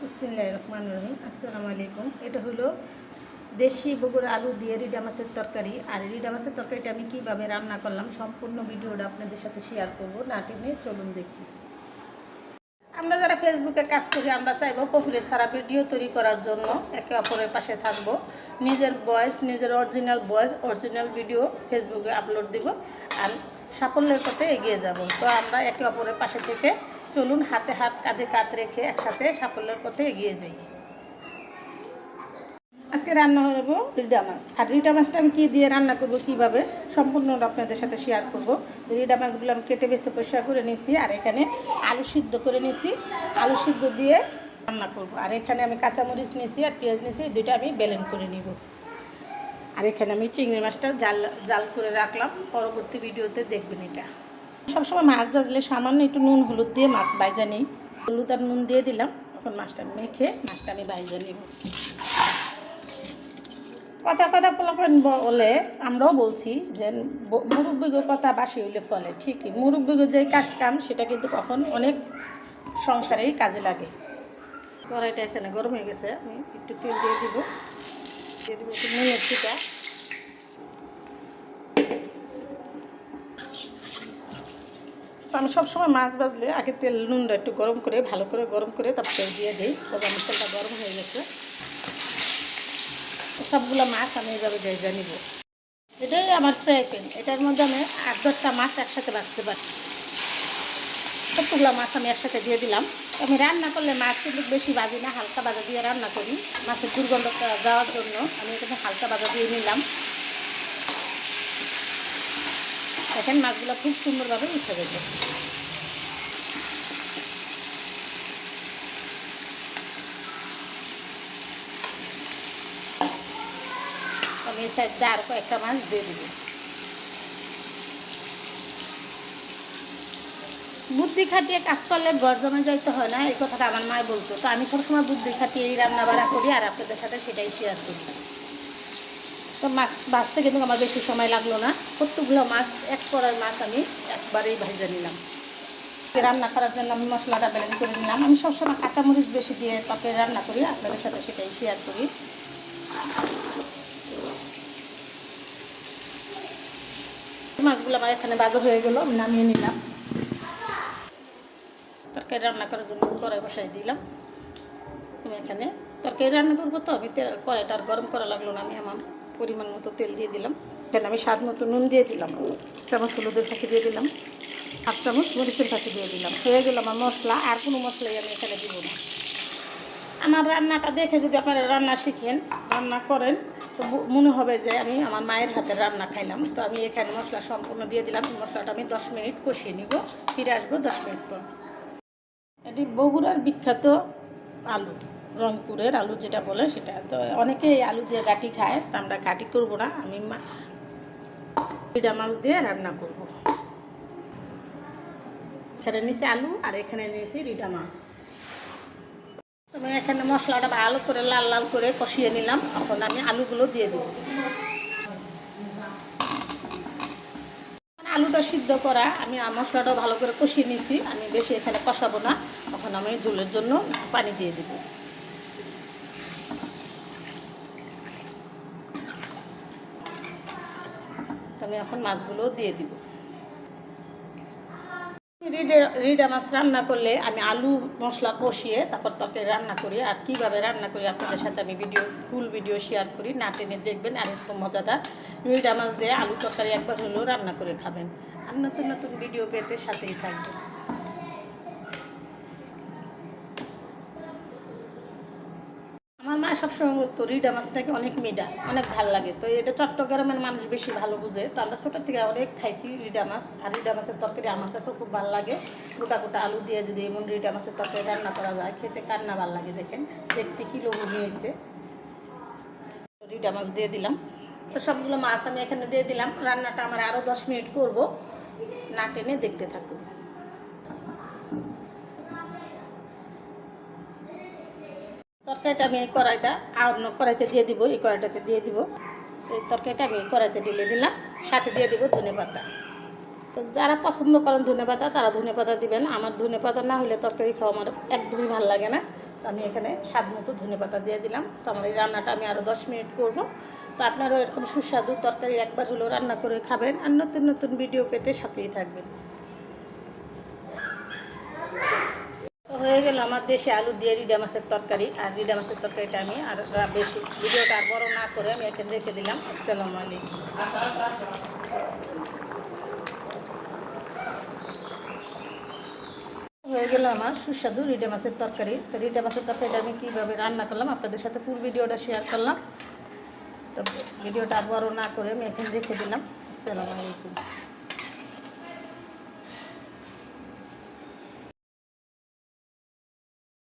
বিসমিল্লাহির রহমানির রহিম। আসসালামু আলাইকুম। এটা হলো দেশি বগুড়া আলু দিয়ে রিডা মাছের তরকারি। আর রিডা মাছের তরকারিটা আমি কীভাবে রান্না করলাম সম্পূর্ণ ভিডিওটা আপনাদের সাথে শেয়ার করব। না টেনে চলুন দেখি। আমরা যারা ফেসবুকে কাজ করি আমরা চাইবো কফিলের সারা ভিডিও তৈরি করার জন্য একে অপরের পাশে থাকবো। নিজের ভয়েস, নিজের অরিজিনাল ভিডিও ফেসবুকে আপলোড দিব আর সাফল্যের পথে এগিয়ে যাব। তো আমরা একে অপরের পাশে থেকে চলুন হাতে হাত কাঁধে কাঁধ রেখে একসাথে সাফল্যের পথে এগিয়ে যাই। আজকে রান্না করব রিডা মাছ। আর রিডা মাছটা আমি কী দিয়ে রান্না করব, কীভাবে সম্পূর্ণ আপনাদের সাথে শেয়ার করব। তো রিডা মাছগুলো আমি কেটে বেছে পরিষ্কার করে নিয়েছি। আর এখানে আলু সিদ্ধ করে নিয়েছি, আলু সিদ্ধ দিয়ে রান্না করব। আর এখানে আমি কাঁচামরিচ নিয়েছি আর পেঁয়াজ নিয়েছি, দুইটা আমি ব্লেন্ড করে নিব। আর এখানে আমি চিংড়ি মাছটা জাল করে রাখলাম, পরবর্তী ভিডিওতে দেখবেন। এটা সবসময় মাছ ভাজলে সামান্য একটু নুন হলুদ দিয়ে মাছ ভাজা নিই। হলুদ আর নুন দিয়ে দিলাম। এখন মাছটা মেখে মাছটা আমি ভাজা নিব। কথা পোলাপান বলে, আমরাও বলছি যে মুরব্বিগ কথা বাসি হইলে ফলে। ঠিকই, মুরব্বিগ যে কাজ কাম সেটা কিন্তু কখন অনেক সংসারেই কাজে লাগে। কড়াইটা এখানে গরম হয়ে গেছে, আমি একটু তেল দিয়ে দিব একটু নুনের ছিটা। তো আমি সবসময় মাছ ভাজলে আগে তেল নুনটা একটু গরম করে ভালো করে গরম করে তারপর তেল দিয়ে দিই। তবে আমার তেলটা গরম হয়ে গেছে। সবগুলো মাছ আমি এইভাবে ভেজে নিব। এটাই আমার ফ্রাই প্যান। এটার মধ্যে আমি 8-10টা মাছ একসাথে ভাজতে পারি। সবগুলো মাছ আমি একসাথে দিয়ে দিলাম। আমি রান্না করলে মাছ কিন্তু বেশি ভাজি না, হালকা ভাজা দিয়ে রান্না করি। মাছের দুর্গন্ধটা যাওয়ার জন্য আমি এখানে হালকা ভাজা দিয়ে নিলাম। দেখেন মাছগুলো খুব সুন্দরভাবে উঠে গেছে। আমি এই সাইডে আর কয়েকটা মাছ দিয়ে দিব। বুদ্ধি খাটিয়ে কাজ করলে ঘর জমে যাইতে হয় না, এই কথাটা আমার মায় বলতো। তো আমি সবসময় বুদ্ধি খাটিয়ে এই রান্না বাড়া করি আর আপনাদের সাথে সেটাই শেয়ার করি। তো মাছ ভাজতে কিন্তু আমার বেশি সময় লাগলো না। কতগুলো মাছ, এক কড়াই মাছ আমি একবারেই ভেজে নিলাম। রান্না করার জন্য আমি মশলাটা ব্লেন্ড করে নিলাম। আমি সবসময় কাঁচামরিচ বেশি দিয়ে তরকারি রান্না করি, আপনাদের সাথে সেটাই শেয়ার করি। মাছগুলো আমার এখানে ভাজা হয়ে গেল, আমি নামিয়ে নিলাম। তরকারি রান্না করার জন্য কড়াই বসাই দিলাম। আমি এখানে তরকারি রান্না করবো, তো আমি কড়াইটা আর গরম করা লাগলো না। আমি আমার পরিমাণ মতো তেল দিয়ে দিলাম। এখানে আমি স্বাদ মতো নুন দিয়ে দিলাম, 1 চামচ হলুদের ফাঁকি দিয়ে দিলাম, 1/2 চামচ মরিচের ফাঁকি দিয়ে দিলাম। হয়ে গেল আমার মশলা। আর কোনো মশলাই আমি এখানে দিব না। আমার রান্নাটা দেখে যদি আপনারা রান্না শিখেন, রান্না করেন, তো মনে হবে যে আমি আমার মায়ের হাতের রান্না খাইলাম। তো আমি এখানে মশলা সম্পূর্ণ দিয়ে দিলাম। মশলাটা আমি 10 মিনিট কষিয়ে নিব। ফিরে আসবো 10 মিনিট পর। এটি বগুড়ার বিখ্যাত আলু, রংপুরের আলু যেটা বলে সেটা। তো অনেকে এই আলু দিয়ে গাঁটি খায়, তা আমরা গাঁটি করবো না। আমি রিডা মাছ দিয়ে রান্না করব। এখানে নিয়েছি আলু আর এখানে নিয়েছি রিডা মাছ। আমি এখানে মশলাটা ভালো করে লাল লাল করে কষিয়ে নিলাম। এখন আমি আলুগুলো দিয়ে দেব। আলুটা সিদ্ধ করা, আমি মশলাটাও ভালো করে কষিয়ে নিয়েছি। আমি বেশি এখানে কষাবো না। এখন আমি ঝোলের জন্য পানি দিয়ে দেব। আমি এখন মাছগুলো দিয়ে দিব। রিডা মাছ রান্না করলে আমি আলু মশলা কষিয়ে তারপর তরকারি রান্না করি। আর কীভাবে রান্না করি আপনাদের সাথে আমি ফুল ভিডিও শেয়ার করি। না টেনে দেখবেন। আর একটু মজাদার রিডা মাছ দিয়ে আলু তরকারি একবার হলেও রান্না করে খাবেন। আর নতুন নতুন ভিডিও পেতে সাথেই থাকবেন। আমার মা সবসময় বলতো রিডা মাছটাকে অনেক মিডা, অনেক ভালো লাগে। তো এটা চট্টগ্রামের মানুষ বেশি ভালো বুঝে। তো আমরা ছোটোর থেকে অনেক খাইছি রিডা মাছ। আর রিডা মাছের তরকারি আমার কাছেও খুব ভালো লাগে। গোটা গোটা আলু দিয়ে যদি এমন রিডা মাছের তরকারি রান্না করা যায়, খেতে কার না ভালো লাগে। দেখেন দেখতে কি লোভনীয় হয়েছে। রিডা মাছ দিয়ে দিলাম। তো সবগুলো মাছ আমি এখানে দিয়ে দিলাম। রান্নাটা আমার আরও 10 মিনিট করব। না টেনে দেখতে থাকুন। তরকারিটা আমি এই কড়াইটা আর অন্য কড়াইতে দিয়ে দিব। এই কড়াইটাতে দিয়ে দিব। এই তরকারিটা আমি এই কড়াইতে ঢেলে দিলাম। সাথে দিয়ে দিব ধনেপাতা। তো যারা পছন্দ করেন ধনেপাতা তারা ধনেপাতা দিবেন। আমার ধনেপাতা না হলে তরকারি খাওয়া আমার একদমই ভালো লাগে না। তো আমি এখানে স্বাদ মতো ধনেপাতা দিয়ে দিলাম। তো আমার এই রান্নাটা আমি আরও 10 মিনিট করব। তো আপনারাও এরকম সুস্বাদু তরকারি একবার হলেও রান্না করে খাবেন আর নতুন নতুন ভিডিও পেতে সাথেই থাকবেন। হয়ে গেল আমার দেশি আলু দিয়ে রিডা মাছের তরকারি। আর রিডা মাছের তরকারিটা আমি আর বেশি ভিডিওটা আর বড় না করে আমি এখানে রেখে দিলাম। আসসালামু আলাইকুম। হয়ে গেল আমার সুস্বাদু রিডা মাছের তরকারি। তো রিডা মাছের তরকারিটা আমি কীভাবে রান্না করলাম আপনাদের সাথে পুরো ভিডিওটা শেয়ার করলাম। তো ভিডিওটা আর বড় না করে আমি এখানে রেখে দিলাম। আসসালামু আলাইকুম।